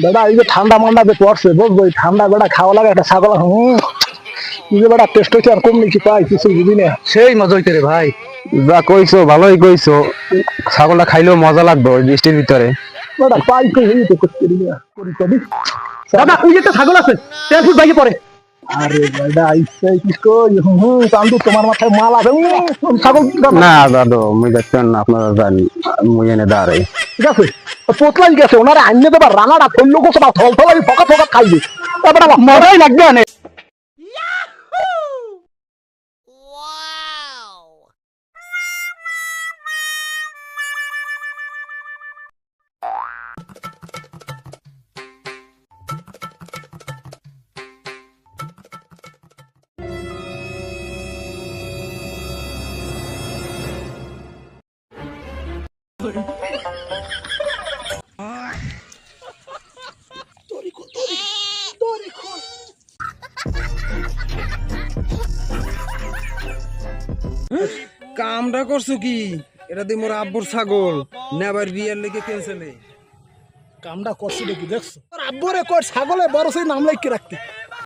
বেটা এই যে ঠান্ডা মান্ডা যে পড়ছে বুঝবো এই ঠান্ডা বেটা খাওয়া লাগে একটা ছাগল এই যে বেটা টেস্ট হচ্ছে আর কম নাকি পাই কিছু বুঝি না। সেই মজা হইতে রে ভাই। যা কইছো ভালোই কইছো, ছাগলটা খাইলেও মজা লাগবে ওই বৃষ্টির ভিতরে। বেটা পাই তো এই তো করতে করি না করি করি। দাদা ওই যে একটা ছাগল আছে, তেল ফুট বাইকে পড়ে। আরে বেটা ইচ্ছে কি কই চান্দু তোমার মাথায় মাল আছে ছাগল না দাদু মুই দেখতেন না, আপনারা জানি মুই এনে দাঁড়াই। ঠিক আছে পোতলাই গেছে ওনারা আইনে দেবার রানাটা ফেললো গোছে না থল থল আমি ফকা ফকা খাইবে তারপরে মজাই লাগবে অনেক। কামটা করছো কি? এটা দিয়ে মোর আব্বুর ছাগল নেবার বিয়ের লেগে ক্যান্সেলে। কামটা করছি দেখি দেখছো তোর আব্বরে কর ছাগলে বড় সেই নাম লাইকে রাখতে